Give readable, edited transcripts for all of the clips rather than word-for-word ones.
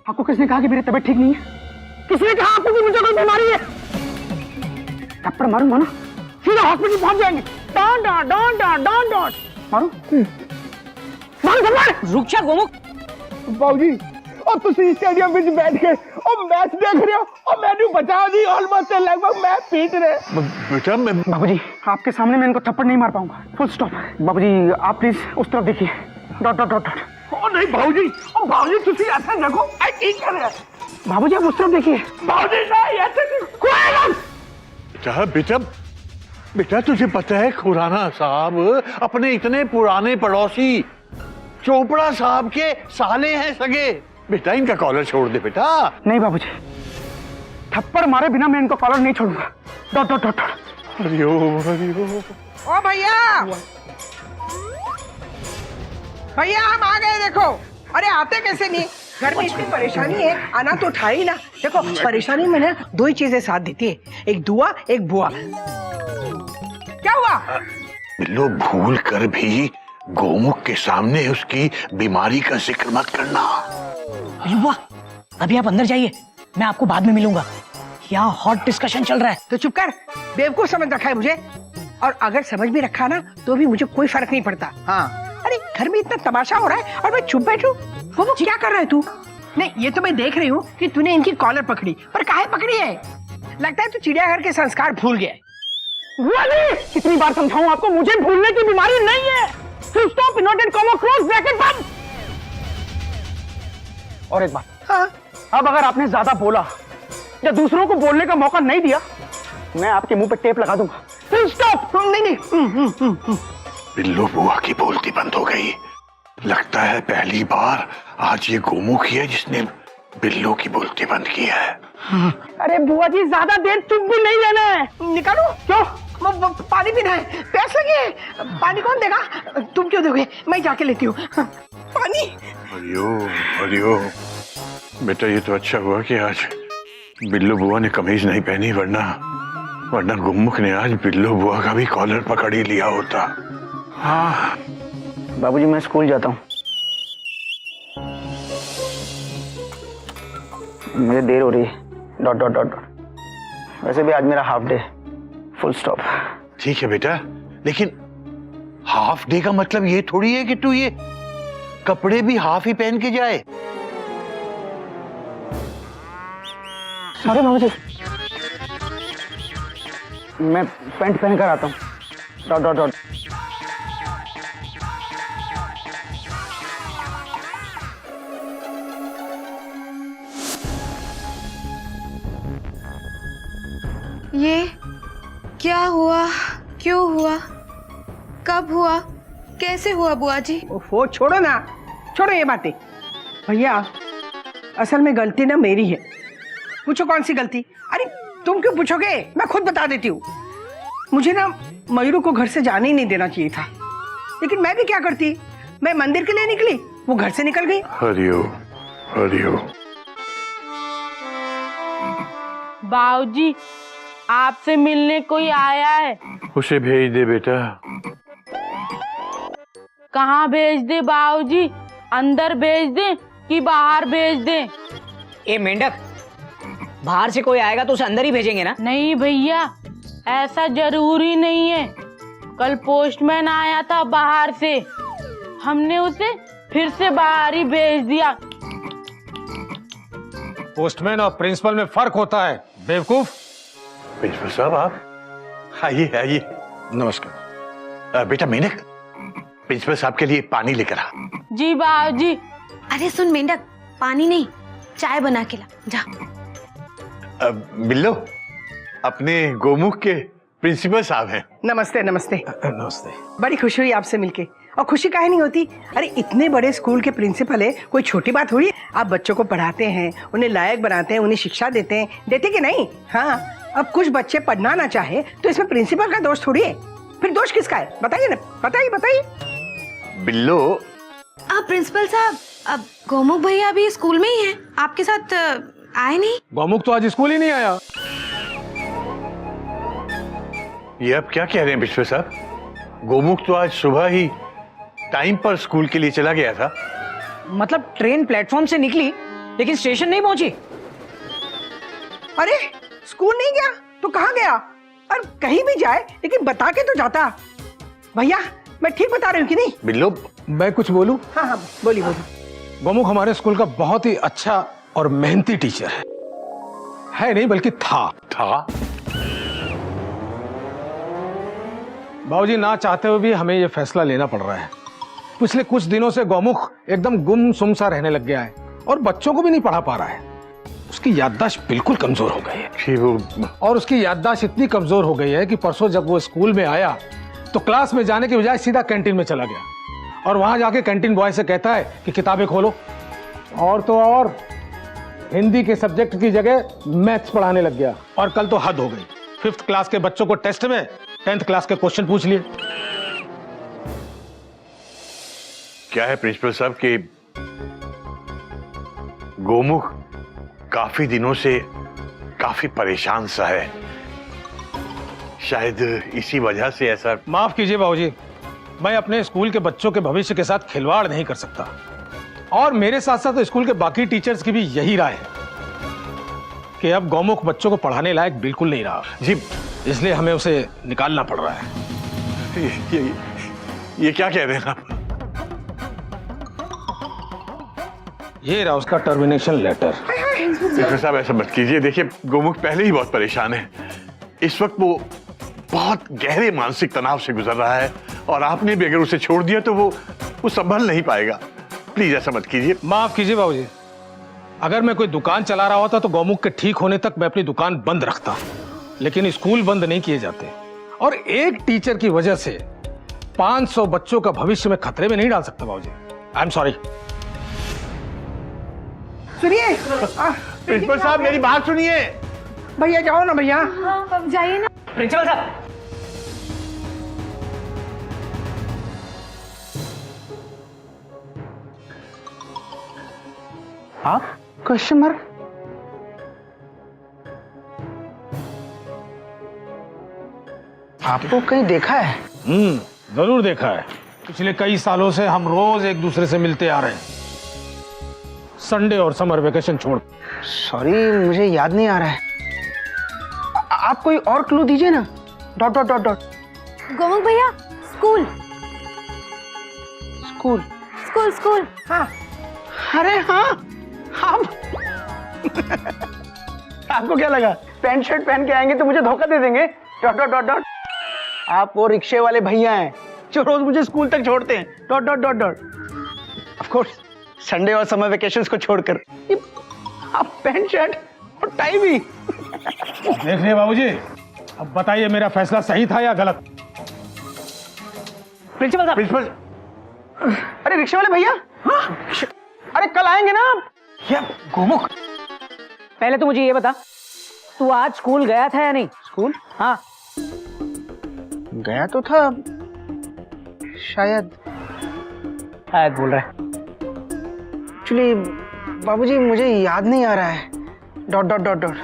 आपको किसने कहा कि मेरी तबीयत ठीक नहीं है? किसने कहा आपको कि मुझे कोई बीमारी है? थप्पड़ मारूंगा ना, सीधा हॉस्पिटल पहुंच जाएंगे। Don Don Don Don Don Don मारू मारू थप्पड़। रुक जा गोमुख। बाबूजी और तुसी स्टेडियम में बैठ के और मैच देख रहे हो और मैंने बचा दी ऑलमोस्ट लगभग मैच पीट रहे। बेटा मैं बाबूजी आपके सामने मैं इनको थप्पड़ नहीं मार पाऊंगा। Full stop. बाबूजी आप प्लीज उस तरफ देखिए। Dot dot dot dot. ओ नहीं बाबूजी, ओ बाबूजी तुसी ऐसा देखो आई ठीक कर रहे हैं। बाबूजी आप उस तरफ देखिए। बाबूजी नहीं ऐसे बेटा बेटा बेटा तुझे पता है खुराना साहब अपने इतने पुराने पड़ोसी चोपड़ा साहब के साले हैं सगे। बेटा इनका कॉलर छोड़ दे बेटा। नहीं बाबूजी, थप्पड़ मारे बिना मैं इनको कॉलर नहीं छोड़ूंगा। Dot dot dot. हरिओम हरिओम। ओ भैया भैया हम आ गए देखो। अरे आते कैसे नहीं, घर में इतनी परेशानी है, आना तो था ही ना। देखो परेशानी में ना दो ही चीजें साथ देती है, एक दुआ एक बुआ। क्या हुआ? बिल्लो भूल कर भी गोमुख के सामने उसकी बीमारी का जिक्र मत करना। बुआ अभी आप अंदर जाइए, मैं आपको बाद में मिलूंगा। यहाँ हॉट डिस्कशन चल रहा है। तो चुप कर, बेवकूफ समझ रखा है मुझे। और अगर समझ भी रखा ना तो भी मुझे कोई फर्क नहीं पड़ता। हाँ अरे घर में इतना तमाशा हो रहा है और मैं चुप बैठूं? वो क्या कर रहा है तू? नहीं ये तो मैं देख रही हूँ कि तूने इनकी कॉलर पकड़ी, पर काहे पकड़ी है? लगता है तू चिड़ियाघर के संस्कार भूल गया। कितनी बार समझाऊं आपको, मुझे भूलने की बीमारी नहीं है। Full stop, inverted comma, close bracket बंद। और एक बात, हाँ अब अगर आपने ज्यादा बोला या दूसरों को बोलने का मौका नहीं दिया, मैं आपके मुंह पे टेप लगा दूंगा। Full stop. नहीं बिल्लो बुआ की बोलती बंद हो गई। लगता है पहली बार आज ये गोमुख ही है जिसने बिल्लो की बोलती बंद की है। अरे बुआ जी ज्यादा देर चुप भी नहीं रहना है। निकालो। क्यों? पानी पीना है, प्यास लगी है। पानी कौन देगा? तुम क्यों दोगे? मैं जाके लेती हूँ पानी। हरिओम हरिओम। बेटा ये तो अच्छा हुआ कि आज बिल्लो बुआ ने कमीज नहीं पहनी, वरना गुम्मुख ने आज बिल्लो बुआ का भी कॉलर पकड़ ही लिया होता। हाँ बाबूजी मैं स्कूल जाता हूँ, मुझे देर हो रही है। Dot dot dot dot. वैसे भी आज मेरा हाफ डे। Full stop. ठीक है बेटा, लेकिन हाफ डे का मतलब ये थोड़ी है कि तू ये कपड़े भी हाफ ही पहन के जाए। अरे बाबूजी मैं पैंट पहन कर आता हूँ। Dot dot dot. ये क्या हुआ, क्यों हुआ, कब हुआ, कैसे हुआ बुआ जी? वो छोड़ो ना, छोड़ो ये बातें। भैया असल में गलती ना मेरी है। पूछो कौन सी गलती? अरे तुम क्यों पूछोगे, मैं खुद बता देती हूँ। मुझे ना मयूरू को घर से जाने ही नहीं देना चाहिए था, लेकिन मैं भी क्या करती, मैं मंदिर के लिए निकली, वो घर से निकल गई। हरिओम हरिओम। बाबूजी आपसे मिलने कोई आया है। उसे भेज दे बेटा। कहाँ भेज दे बाबूजी? अंदर भेज दे कि बाहर भेज दे? ए मेंढक, बाहर से कोई आएगा तो उसे अंदर ही भेजेंगे ना? नहीं भैया ऐसा जरूरी नहीं है। कल पोस्टमैन आया था बाहर से, हमने उसे फिर से बाहर ही भेज दिया। पोस्टमैन और प्रिंसिपल में फर्क होता है बेवकूफ। प्रिंसिपल साहब आप आइए आइए। नमस्कार। बेटा मेनक, प्रिंसिपल साहब के लिए पानी लेकर आ। जी बाबूजी। अरे सुन मेंढक, पानी नहीं चाय बना के ला जा। बिल्लो अपने गोमुख के प्रिंसिपल साहब हैं। नमस्ते नमस्ते। नमस्ते। बड़ी खुशी हुई आपसे मिलके। और खुशी काहे नहीं होती, अरे इतने बड़े स्कूल के प्रिंसिपल है, कोई छोटी बात हुई? आप बच्चों को पढ़ाते हैं, उन्हें लायक बनाते हैं, उन्हें शिक्षा देते हैं, देते कि नहीं? हाँ अब कुछ बच्चे पढ़ना ना चाहे तो इसमें प्रिंसिपल का दोष थोड़ी है। फिर दोष किसका है बताइए ना, बताइए बताइए। बिल्लो अब प्रिंसिपल साहब, अब गोमुख भैया भी स्कूल में ही हैं, आपके साथ आए नहीं? गोमुख तो आज स्कूल ही नहीं आया। ये अब क्या कह रहे हैं प्रिंसिपल साहब? गोमुख तो आज सुबह ही टाइम पर स्कूल के लिए चला गया था। मतलब ट्रेन प्लेटफॉर्म से निकली लेकिन स्टेशन नहीं पहुंची। अरे स्कूल नहीं गया तो कहाँ गया? और कहीं भी जाए लेकिन बता के तो जाता। भैया मैं ठीक बता रही हूँ कि नहीं? बिल्लो, मैं कुछ बोलूं? हाँ हाँ बोलिए बोलिए। गोमुख हमारे स्कूल का बहुत ही अच्छा और मेहनती टीचर है नहीं बल्कि था। बाबूजी ना चाहते हुए भी हमें यह फैसला लेना पड़ रहा है। पिछले कुछ दिनों से गोमुख एकदम गुमसुम सा रहने लग गया है और बच्चों को भी नहीं पढ़ा पा रहा है। उसकी याददाश्त बिल्कुल कमजोर हो गई है। और उसकी याददाश्त इतनी कमजोर हो गई है कि परसों जब वो स्कूल में आया तो क्लास में जाने के बजाय सीधा कैंटीन में चला गया और वहां जाके कैंटीन बॉय से कहता है कि किताबें खोलो। और तो और हिंदी के सब्जेक्ट की जगह मैथ्स पढ़ाने लग गया। और कल तो हद हो गई, 5th क्लास के बच्चों को टेस्ट में 10th क्लास के क्वेश्चन पूछ लिए। क्या है प्रिंसिपल साहब कि गोमुख काफी दिनों से काफी परेशान सा है, शायद इसी वजह से ऐसा। माफ कीजिए बाबूजी, मैं अपने स्कूल के बच्चों के भविष्य के साथ खिलवाड़ नहीं कर सकता और मेरे साथ साथ स्कूल के बाकी टीचर्स की भी यही राय है कि अब गोमुख बच्चों को पढ़ाने लायक बिल्कुल नहीं रहा जी, इसलिए हमें उसे निकालना पड़ रहा है। ये क्या कह रहे हैं आप? ये रहा उसका टर्मिनेशन लेटर। प्रिंसिपल साहब ऐसा मत कीजिए, देखिए गोमुख पहले ही बहुत परेशान है। इस वक्त वो बहुत गहरे मानसिक तनाव से गुजर रहा है और आपने भी अगर उसे छोड़ दिया तो वो संभल नहीं पाएगा। प्लीज ऐसा मत कीजिए। माफ कीजिए बाबूजी, अगर मैं कोई दुकान चला रहा होता तो गोमुख के ठीक होने तक मैं अपनी दुकान बंद रखता, लेकिन स्कूल बंद नहीं किए जाते और एक टीचर की वजह से 500 बच्चों का भविष्य में खतरे में नहीं डाल सकता बाबूजी। I am sorry. सुनिए प्रिंसिपल साहब मेरी बात सुनिए। भैया जाओ ना भैया। जाइए ना। प्रिंसिपल साहब, आप क्वेश्चन मार्क? आपको कहीं देखा है? जरूर देखा है। पिछले कई सालों से हम रोज एक दूसरे से मिलते आ रहे हैं, संडे और समर वेकेशन छोड़। सॉरी मुझे याद नहीं आ रहा है। आप कोई और क्लू दीजिए ना। Dot dot dot dot. Gomukh भैया, स्कूल स्कूल स्कूल स्कूल। हाँ अरे हाँ आप आपको क्या लगा पैंट शर्ट पहन के आएंगे तो मुझे धोखा दे देंगे? Dot dot dot dot. आप वो रिक्शे वाले भैया हैं जो रोज मुझे स्कूल तक छोड़ते हैं। Dot dot dot dot. Of course Sunday और समर वेकेशंस को छोड़कर। आप पैंट शर्ट और टाई भी। देख रहे बाबूजी, अब बताइए मेरा फैसला सही था या गलत? प्रिंसिपल साहब। प्रिंसिपल, अरे रिक्शे वाले भैया, अरे कल आएंगे ना आप? या गोमुख, पहले तो मुझे ये बता, तू आज स्कूल गया था या नहीं? स्कूल? हाँ। गया तो था शायद। शायद बोल रहा है। एक्चुअली बाबूजी मुझे याद नहीं आ रहा है। Dot dot dot dot.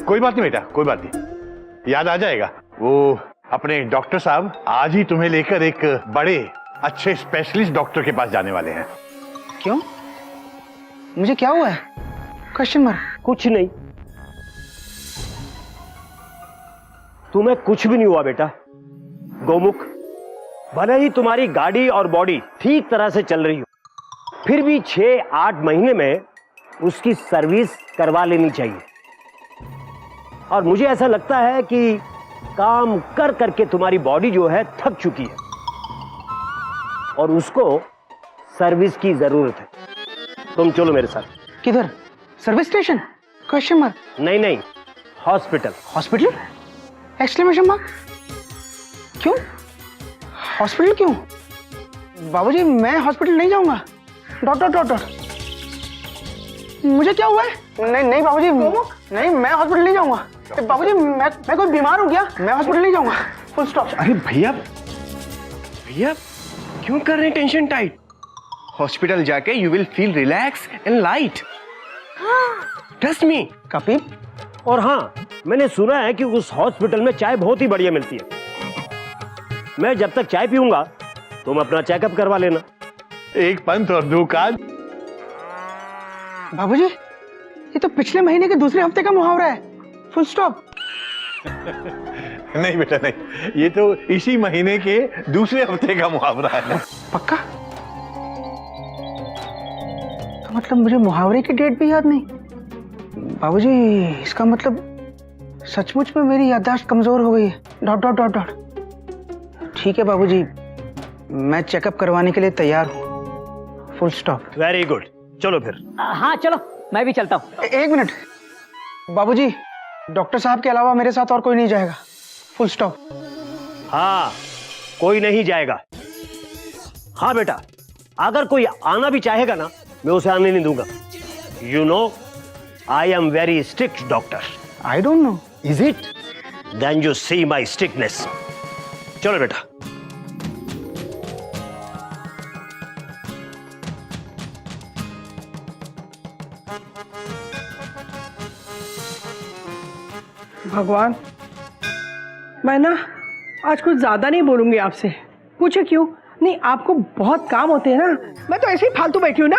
कोई बात नहीं बेटा, कोई बात नहीं, याद आ जाएगा। वो अपने डॉक्टर साहब आज ही तुम्हें लेकर एक बड़े अच्छे स्पेशलिस्ट डॉक्टर के पास जाने वाले हैं। क्यों? मुझे क्या हुआ है? Question mark. कुछ नहीं, तुम्हें कुछ भी नहीं हुआ बेटा। गोमुख, भले ही तुम्हारी गाड़ी और बॉडी ठीक तरह से चल रही हो, फिर भी 6-8 महीने में उसकी सर्विस करवा लेनी चाहिए। और मुझे ऐसा लगता है कि काम कर करके तुम्हारी बॉडी जो है थक चुकी है और उसको सर्विस की जरूरत है। तुम चलो मेरे साथ। किधर? Service station? Question mark. नहीं नहीं, हॉस्पिटल। हॉस्पिटल? Exclamation mark. क्यों हॉस्पिटल? क्यों बाबूजी? मैं हॉस्पिटल नहीं जाऊंगा। Dot dot dot dot. मुझे क्या हुआ है? नहीं नहीं बाबूजी, नहीं मैं हॉस्पिटल नहीं जाऊंगा। बाबूजी मैं कोई बीमार हूँ क्या? मैं हॉस्पिटल नहीं जाऊंगा। Full stop. अरे भैया भैया क्यों कर रहे हैं टेंशन टाइट? हॉस्पिटल जाके you will feel relax and light. Trust me. Kapil, और हाँ, मैंने सुना है कि उस हॉस्पिटल में चाय बहुत ही बढ़िया मिलती है। मैं जब तक चाय पीऊंगा तुम अपना चेकअप करवा लेना। एक पंथ और दो काज। बाबूजी, ये तो पिछले महीने के दूसरे हफ्ते का मुहावरा है, फुल स्टॉप। नहीं बेटा नहीं, ये तो इसी महीने के दूसरे हफ्ते का मुहावरा है। पक्का? तो मतलब मुझे मुहावरे की डेट भी याद नहीं। बाबूजी, इसका मतलब सचमुच में मेरी याददाश्त कमजोर हो गई है। Dot dot dot dot. ठीक है बाबूजी, मैं चेकअप करवाने के लिए तैयार हूँ, फुल स्टॉप। वेरी गुड, चलो फिर। हाँ चलो, मैं भी चलता हूँ। एक मिनट बाबूजी, डॉक्टर साहब के अलावा मेरे साथ और कोई नहीं जाएगा, फुल स्टॉप। हाँ, कोई नहीं जाएगा। हाँ बेटा, अगर कोई आना भी चाहेगा ना, मैं उसे आने नहीं दूंगा। You know, I am very strict doctor. I don't know. Is it? Then you see my strictness. चलो बेटा। भगवान, मैं ना आज कुछ ज्यादा नहीं बोलूंगी आपसे। पूछे क्यों? नहीं, आपको बहुत काम होते हैं ना, मैं तो ऐसे ही फालतू बैठी हूँ ना।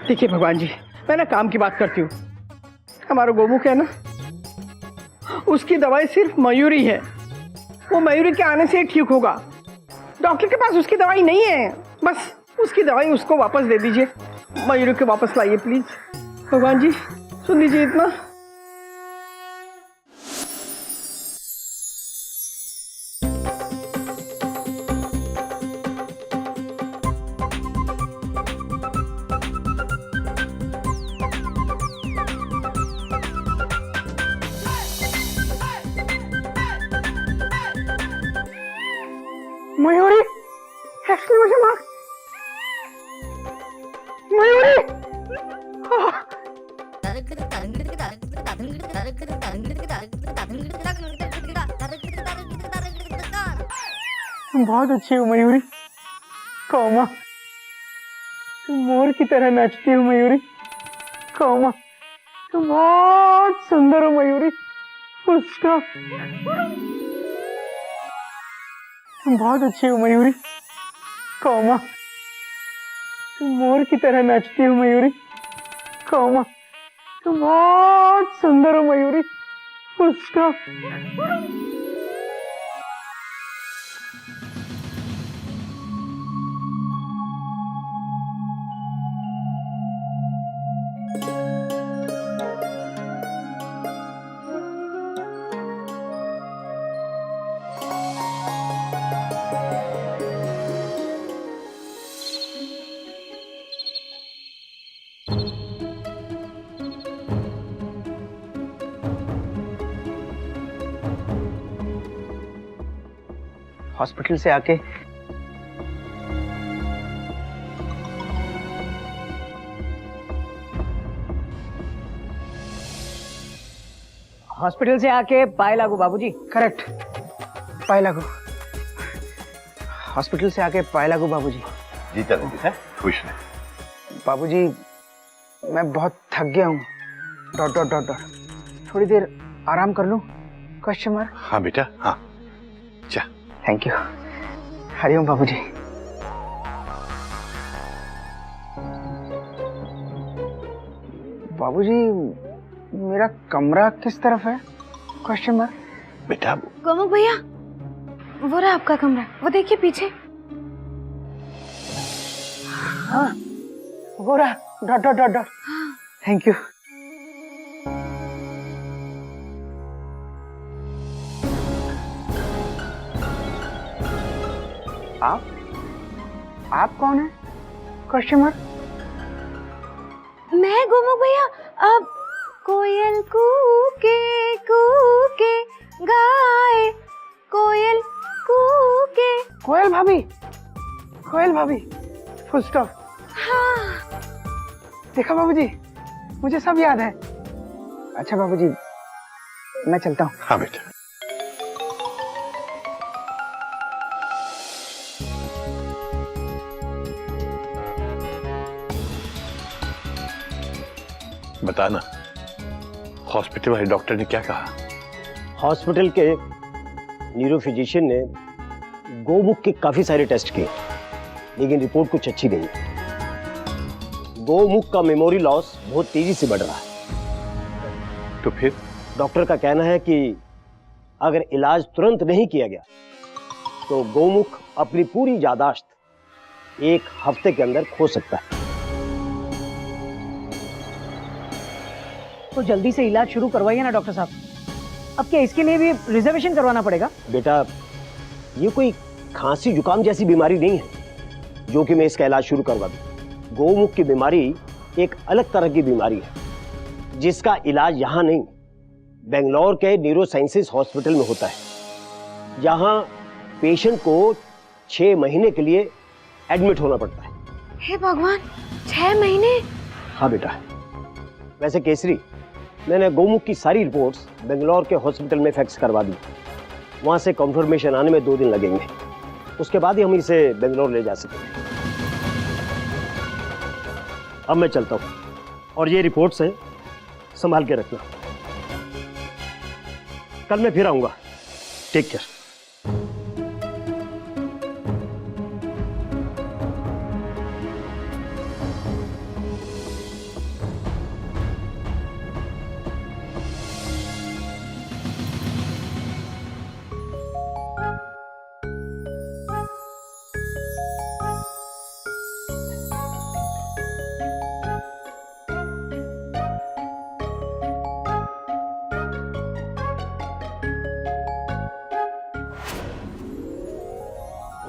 देखिए भगवान जी, मैं ना काम की बात करती हूँ। हमारा गोमुख है ना, उसकी दवाई सिर्फ मयूरी है। वो मयूरी के आने से ही ठीक होगा। डॉक्टर के पास उसकी दवाई नहीं है, बस उसकी दवाई उसको वापस दे दीजिए। मयूरी को वापस लाइए प्लीज। भगवान जी सुन लीजिए इतना। Mayuri, exclamation mark. मयूरी, तुम बहुत अच्छी हो मयूरी। कौमा, तुम मोर की तरह नाचती हो मयूरी। कौमा, तुम बहुत सुंदर हो मयूरी। Full stop. तुम बहुत अच्छी हो मयूरी। कौमा, तुम मोर की तरह नाचती हो मयूरी। कौमा, तुम बहुत सुंदर हो मयूरी। Full stop. हॉस्पिटल से आके पाए लागू बाबूजी। करेक्ट, पाए लागू। हॉस्पिटल से आके पाए लागू बाबूजी। जीता रहे है, खुश रहे। बाबूजी, मैं बहुत थक गया हूँ। Dot dot dot dot. थोड़ी देर आराम कर लूं? Question mark. हाँ बेटा, हाँ जा। Thank you. हरिओम बाबूजी। बाबूजी, मेरा कमरा किस तरफ है? Question mark. बेटा गोमुख भैया, वो रहा आपका कमरा, वो देखिए पीछे। हाँ, वो रहा। Dot dot dot dot. Thank you. आप कौन है? Question mark. मैं गोमुख भैया, अब कोयल कूके कूके गाए, कोयल कूके। कोयल भाभी, कोयल भाभी। Full stop. हाँ। देखा बाबूजी, मुझे सब याद है। अच्छा बाबूजी, मैं चलता हूँ। हाँ बेटा। बताना, हॉस्पिटल वाले डॉक्टर ने क्या कहा? हॉस्पिटल के न्यूरो फिजिशियन ने गोमुख के काफी सारे टेस्ट किए, लेकिन रिपोर्ट कुछ अच्छी नहीं। गौमुख का मेमोरी लॉस बहुत तेजी से बढ़ रहा है। तो फिर डॉक्टर का कहना है कि अगर इलाज तुरंत नहीं किया गया तो गौमुख अपनी पूरी यादाश्त 1 हफ्ते के अंदर खो सकता है। तो जल्दी से इलाज शुरू करवाइए ना डॉक्टर साहब। अब क्या इसके लिए भी रिजर्वेशन करवाना पड़ेगा? बेटा, ये कोई खांसी जुकाम जैसी बीमारी नहीं है जो कि मैं इसका इलाज शुरू करवा दूं। गौमुख की बीमारी एक अलग तरह की बीमारी है जिसका इलाज यहाँ नहीं, बेंगलोर के न्यूरो साइंसेस हॉस्पिटल में होता है, जहाँ पेशेंट को 6 महीने के लिए एडमिट होना पड़ता है। हे भगवान, 6 महीने? हाँ बेटा। वैसे केसरी, मैंने गौमुख की सारी रिपोर्ट्स बेंगलोर के हॉस्पिटल में फैक्स करवा दी। वहाँ से कंफर्मेशन आने में 2 दिन लगेंगे, उसके बाद ही हम इसे बेंगलोर ले जा सकेंगे। अब मैं चलता हूँ और ये रिपोर्ट्स हैं, संभाल के रखना। कल मैं फिर आऊंगा। Take care.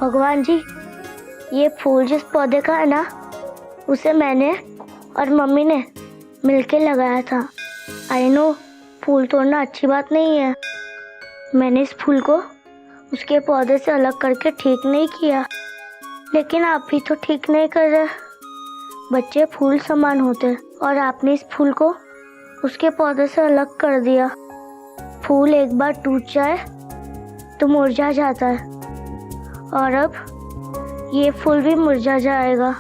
भगवान जी, ये फूल जिस पौधे का है ना, उसे मैंने और मम्मी ने मिलके लगाया था। आई नो फूल तोड़ना अच्छी बात नहीं है। मैंने इस फूल को उसके पौधे से अलग करके ठीक नहीं किया, लेकिन आप भी तो ठीक नहीं कर रहे। बच्चे फूल समान होते और आपने इस फूल को उसके पौधे से अलग कर दिया। फूल एक बार टूट जाए तो मुरझा जाता है, और अब ये फूल भी मुरझा जाएगा।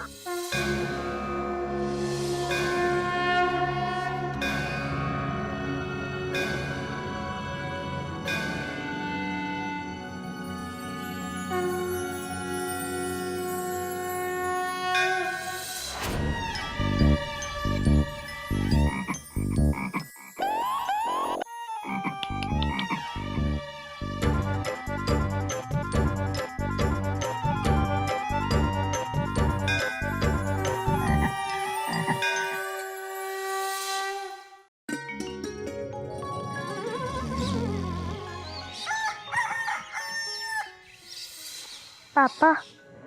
पापा,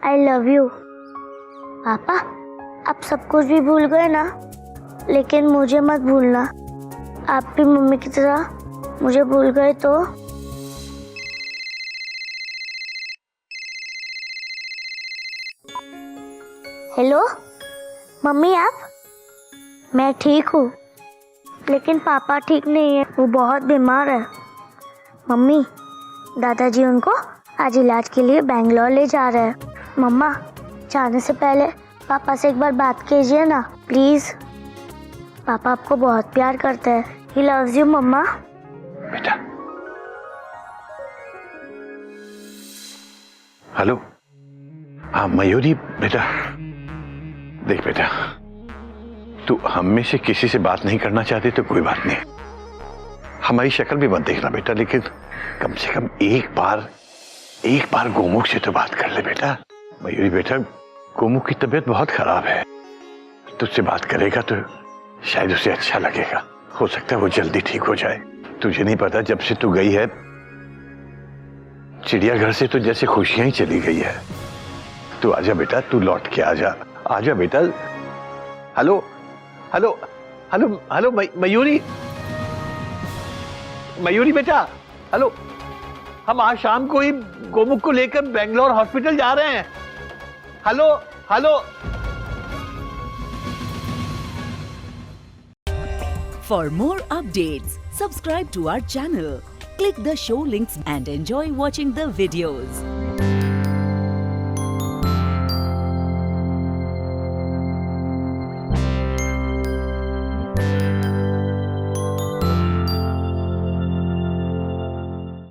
आई लव यू। पापा, आप सब कुछ भी भूल गए ना, लेकिन मुझे मत भूलना। आप भी मम्मी की तरह मुझे भूल गए तो। हेलो मम्मी, आप? मैं ठीक हूँ, लेकिन पापा ठीक नहीं है, वो बहुत बीमार है। मम्मी, दादाजी उनको आज इलाज के लिए बेंगलोर ले जा रहे हैं। मम्मा, जाने से पहले पापा से एक बार बात कीजिए ना प्लीज। पापा आपको बहुत प्यार करते हैं। ही लव्स यू मम्मा। बेटा, हेलो। हाँ मयूरी बेटा, देख बेटा, तू हम में से किसी से बात नहीं करना चाहती तो कोई बात नहीं, हमारी शक्ल भी मत देखना बेटा, लेकिन कम से कम एक बार गोमुख से तो बात कर ले बेटा। मयूरी बेटा, गोमुख की तबीयत बहुत खराब है, तुझसे बात करेगा तो शायद उसे अच्छा लगेगा। हो सकता है वो जल्दी ठीक हो जाए। तुझे नहीं पता, जब से तू गई है चिड़ियाघर से तो जैसे खुशियां ही चली गई है। तू आजा बेटा, तू लौट के आजा, आजा बेटा। Hello hello hello hello Mayuri, Mayuri बेटा, हेलो। हम आज शाम को ही गोमुख को लेकर बेंगलोर हॉस्पिटल जा रहे हैं। Hello hello. For more updates, subscribe to our channel, click the show links and enjoy watching the videos.